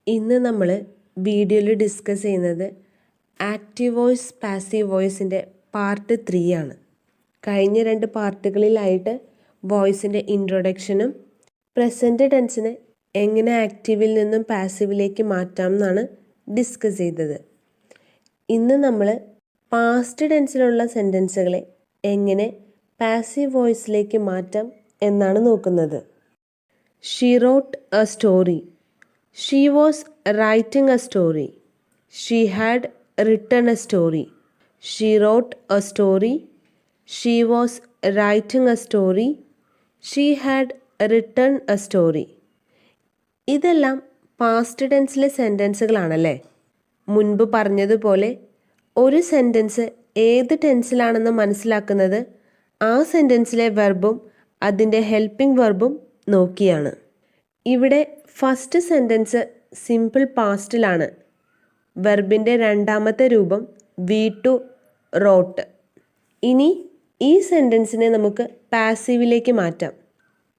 ഇന്ന് നമ്മൾ വീഡിയോയിൽ ഡിസ്കസ് ചെയ്യുന്നത് ആക്റ്റീവ് വോയിസ് പാസീവ് വോയിസിൻ്റെ പാർട്ട് 3 ആണ്. കഴിഞ്ഞ 2 പാർട്ടുകളിലായിട്ട് വോയിസിൻ്റെ ഇൻട്രൊഡക്ഷനും പ്രസൻറ്റ് ടെൻസിനെ എങ്ങനെ ആക്റ്റീവിൽ നിന്നും പാസീവിലേക്ക് മാറ്റാം എന്നാണ് ഡിസ്കസ് ചെയ്തത്. ഇന്ന് നമ്മൾ പാസ്റ്റ് ടെൻസിലുള്ള സെൻറ്റൻസുകളെ എങ്ങനെ പാസീവ് വോയിസിലേക്ക് മാറ്റാം എന്നാണ് നോക്കുന്നത്. She wrote a story. She was writing a story. She had written a story. She wrote a story. She was writing a story. She had written a story. ഇതെല്ലാം past ടെൻസിലെ സെൻറ്റൻസുകളാണല്ലേ. മുൻപ് പറഞ്ഞതുപോലെ ഒരു sentence ഏത് ടെൻസിലാണെന്ന് മനസ്സിലാക്കുന്നത് ആ സെൻറ്റൻസിലെ വെർബും അതിൻ്റെ ഹെൽപ്പിംഗ് വെർബും നോക്കിയാണ്. ഇവിടെ ഫസ്റ്റ് സെൻറ്റൻസ് സിമ്പിൾ പാസ്റ്റിലാണ്. വെർബിൻ്റെ രണ്ടാമത്തെ രൂപം V2 റോട്ട്. ഇനി ഈ സെൻറ്റൻസിനെ നമുക്ക് പാസീവിലേക്ക് മാറ്റാം.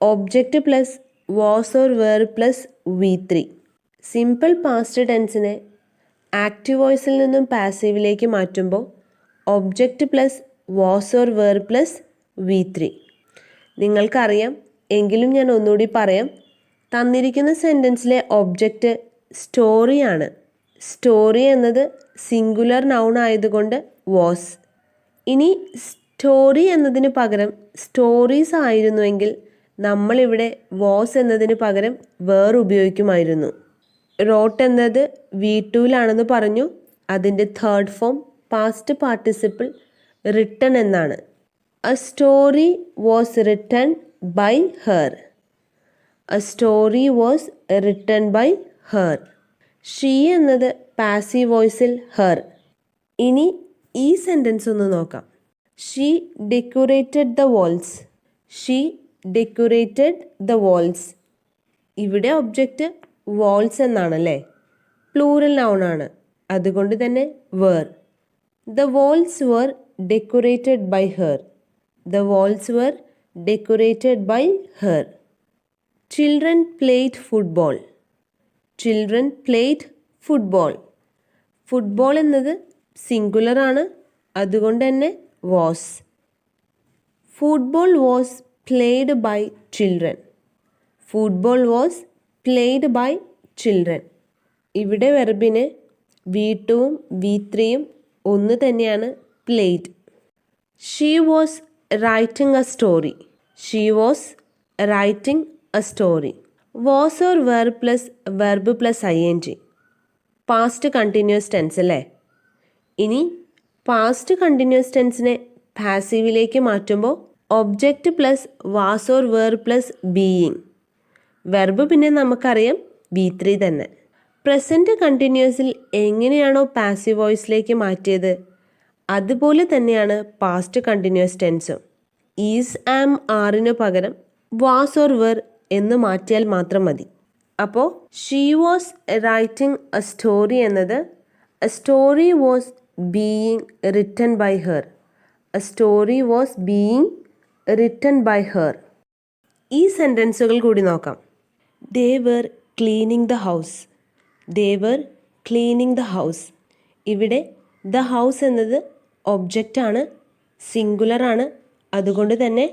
Object plus was or were plus V3. Simple past ടെൻസിനെ ആക്റ്റീവ് വോയിസിൽ നിന്നും പാസീവിലേക്ക് മാറ്റുമ്പോൾ object plus was or were plus V3. നിങ്ങൾക്കറിയാം, എങ്കിലും ഞാൻ ഒന്നുകൂടി പറയാം. തന്നിരിക്കുന്ന സെൻറ്റൻസിലെ ഒബ്ജക്റ്റ് സ്റ്റോറിയാണ്. സ്റ്റോറി എന്നത് സിംഗുലർ നൗൺ ആയതുകൊണ്ട് വാസ്. ഇനി സ്റ്റോറി എന്നതിന് പകരം സ്റ്റോറീസ് ആയിരുന്നുവെങ്കിൽ നമ്മളിവിടെ വാസ് എന്നതിന് പകരം വേർ ഉപയോഗിക്കുമായിരുന്നു. റോട്ട് എന്നത് V2ലാണെന്ന് പറഞ്ഞു. അതിൻ്റെ third form past participle written എന്നാണ്. A story was written by her. A story was written by her. She എന്നത് പാസീവ് വോയിസിൽ her. ഇനി ഈ സെൻറ്റൻസ് ഒന്ന് നോക്കാം. She decorated the walls. She decorated the walls. ഇവിടെ ഒബ്ജക്റ്റ് വാൾസ് എന്നാണല്ലേ. പ്ലൂറൽ നൗൺ ആണ്, അതുകൊണ്ട് തന്നെ were. The walls were decorated by her. The walls were decorated by her. Children played football. Children played football. Football എന്നത് singular ആണ്, അതുകൊണ്ട് തന്നെ was. Football was played by children. Football was played by children. ഇവിടെ വെർബിന് V2ഉം V3യും ഒന്ന് തന്നെയാണ്, played. She was writing a story. She was writing a story. Was or were plus verb plus ing. Past continuous tense അല്ലേ. ഇനി past continuous ടെൻസിനെ പാസീവിലേക്ക് മാറ്റുമ്പോൾ object plus was or were plus being. Verb പിന്നെ നമുക്കറിയാം V3 തന്നെ. Present കണ്ടിന്യൂസിൽ എങ്ങനെയാണോ passive വോയിസിലേക്ക് മാറ്റിയത് അതുപോലെ തന്നെയാണ് പാസ്റ്റ് കണ്ടിന്യൂസ് ടെൻസും. ഈസ് ആം ആറിനു പകരം വാസ് ഓർ വേർ എന്ന് മാറ്റിയാൽ മാത്രം മതി. അപ്പോൾ she was writing a story എന്നത് a story was being written by her. A story was being written by her. ഈ സെൻറ്റൻസുകൾ കൂടി നോക്കാം. They were cleaning the house. They were cleaning the house. ഇവിടെ ദ ഹൗസ് എന്നത് ഒബ്ജക്റ്റാണ്, സിംഗുലറാണ്, അതുകൊണ്ട് തന്നെ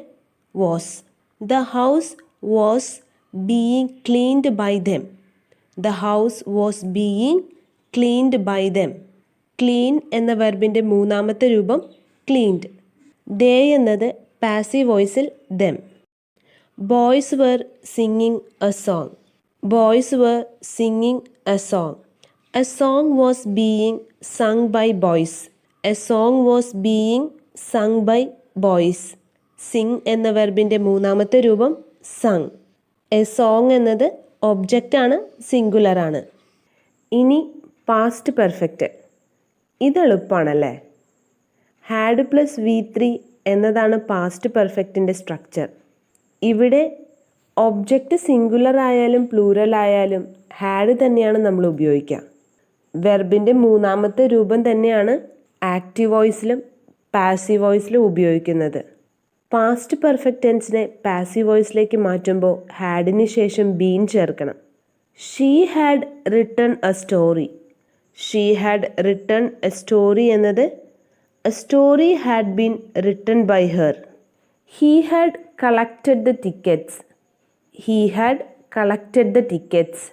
was. The house was being cleaned by them. The house was being cleaned by them. Clean എന്ന വെർബിൻ്റെ മൂന്നാമത്തെ രൂപം cleaned. They എന്നത് passive വോയിസിൽ them. Boys were singing a song. Boys were singing a song. A song was being sung by boys. A song was being sung by boys. Sing എന്ന വെർബിൻ്റെ മൂന്നാമത്തെ രൂപം sung. A song എന്നത് ഒബ്ജക്റ്റാണ്, സിംഗുലറാണ്. ഇനി past perfect. ഇതെളുപ്പമാണല്ലേ. Had plus V3 എന്നതാണ് past പെർഫെക്റ്റിൻ്റെ സ്ട്രക്ചർ. ഇവിടെ ഒബ്ജക്റ്റ് സിംഗുലർ ആയാലും പ്ലൂറൽ ആയാലും ഹാഡ് തന്നെയാണ് നമ്മൾ ഉപയോഗിക്കുക. വെർബിൻ്റെ മൂന്നാമത്തെ രൂപം തന്നെയാണ് ആക്റ്റീവ് വോയിസിലും പാസീവ് വോയിസിലും ഉപയോഗിക്കുന്നത്. പാസ്റ്റ് പെർഫെക്റ്റ് ടെൻസിനെ പാസീവ് വോയിസിലേക്ക് മാറ്റുമ്പോൾ ഹാഡിന് ശേഷം ബീൻ ചേർക്കണം. She had written a story. She had written a story എന്നത് a story had been written by her. He had collected the tickets. He had collected the tickets.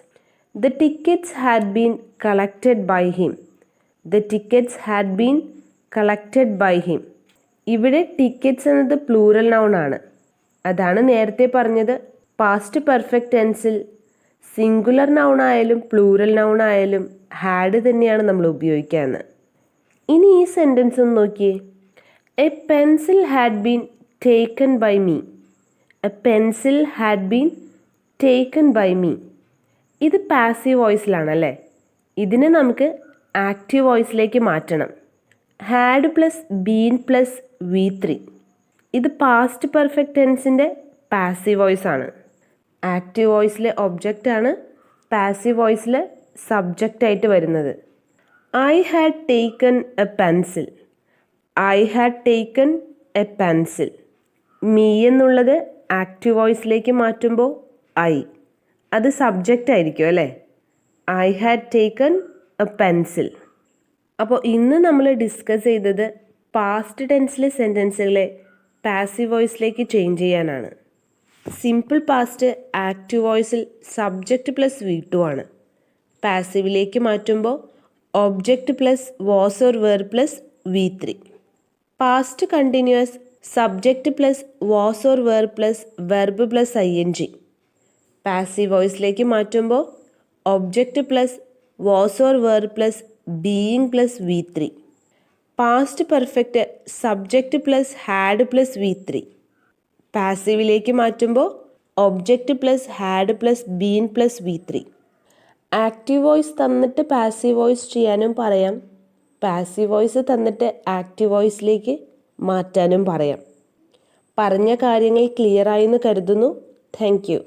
The tickets had been collected by him. The tickets had been collected by him. ഇവിടെ tickets എന്നത് plural noun ആണ്. അതാണ് നേരത്തെ പറഞ്ഞത് past perfect ടെൻസിൽ singular noun ആയാലും plural noun ആയാലും had തന്നെയാണ് നമ്മൾ ഉപയോഗിക്കുന്നത്. ഇനി ഈ സെൻറ്റൻസ് ഒന്ന് നോക്കിയേ. A pencil had been taken by me. A pencil had been taken by me. ഇത് പാസീവ് വോയിസിലാണല്ലേ. ഇതിനെ നമുക്ക് ആക്റ്റീവ് വോയിസിലേക്ക് മാറ്റണം. Had plus been plus V3. ഇത് പാസ്റ്റ് പെർഫെക്റ്റ് ടെൻസിൻ്റെ പാസീവ് വോയിസ് ആണ്. ആക്റ്റീവ് വോയിസിലെ ഒബ്ജക്റ്റ് ആണ് പാസീവ് വോയിസിൽ സബ്ജക്റ്റ് ആയിട്ട് വരുന്നത്. I had taken a pencil. I had taken a pencil. Me എന്നുള്ളത് ആക്റ്റീവ് വോയിസിലേക്ക് മാറ്റുമ്പോൾ ഐ, അത് സബ്ജക്റ്റ് ആയിരിക്കും അല്ലേ. I had taken a pencil. അപ്പോൾ ഇന്ന് നമ്മൾ ഡിസ്കസ് ചെയ്തത് പാസ്റ്റ് ടെൻസിലെ സെൻറ്റൻസുകളെ പാസീവ് വോയിസിലേക്ക് ചേഞ്ച് ചെയ്യാനാണ്. സിമ്പിൾ പാസ്റ്റ് ആക്റ്റീവ് വോയിസിൽ സബ്ജക്റ്റ് പ്ലസ് V2 ആണ്. പാസീവിലേക്ക് മാറ്റുമ്പോൾ object plus was or were plus V3. Past continuous subject plus was or were plus verb plus ING. Passive വോയിസിലേക്ക് മാറ്റുമ്പോൾ object plus was or were plus being plus V3. Past perfect subject plus had plus V3. പാസീവിലേക്ക് മാറ്റുമ്പോൾ object plus had plus been plus V3. Active voice തന്നിട്ട് passive voice ചെയ്യാനും പറയാം. Passive voice തന്നിട്ട് active വോയിസിലേക്ക് മാറ്റാനും പറയാം. പറഞ്ഞ കാര്യങ്ങൾ ക്ലിയർ ആയെന്ന് കരുതുന്നു. Thank you.